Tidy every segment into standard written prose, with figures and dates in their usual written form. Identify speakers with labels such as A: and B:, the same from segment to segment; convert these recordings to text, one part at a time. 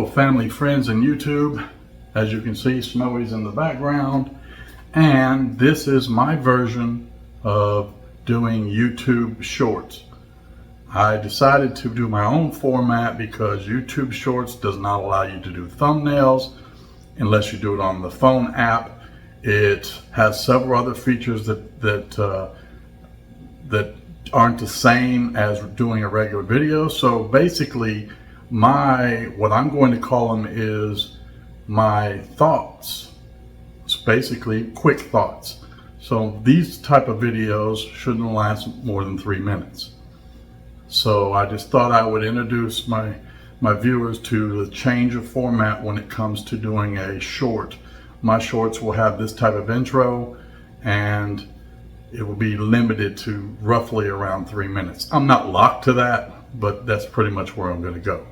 A: family, friends, and YouTube. As you can see, Snowee's in the background, and this is my version of doing YouTube Shorts. I decided to do my own format because YouTube Shorts does not allow you to do thumbnails unless you do it on the phone app. It has several other features that aren't the same as doing a regular video. So basically, what I'm going to call them is my thoughts. It's basically quick thoughts. So these type of videos shouldn't last more than 3 minutes. So I just thought I would introduce my viewers to the change of format when it comes to doing a short. My shorts will have this type of intro, and it will be limited to roughly around 3 minutes. I'm not locked to that, but that's pretty much where I'm going to go.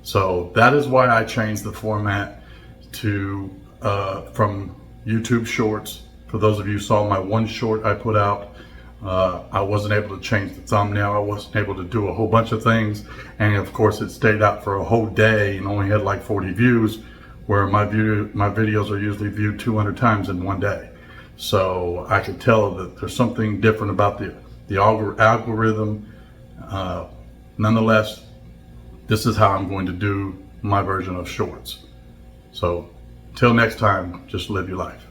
A: So that is why I changed the format to from YouTube Shorts. For those of you who saw my one short I put out, I wasn't able to change the thumbnail. I wasn't able to do a whole bunch of things, and of course it stayed out for a whole day and only had like 40 views, where my videos are usually viewed 200 times in one day. So I could tell that there's something different about the algorithm. Nonetheless, this is how I'm going to do my version of Shorts. So till next time, just live your life.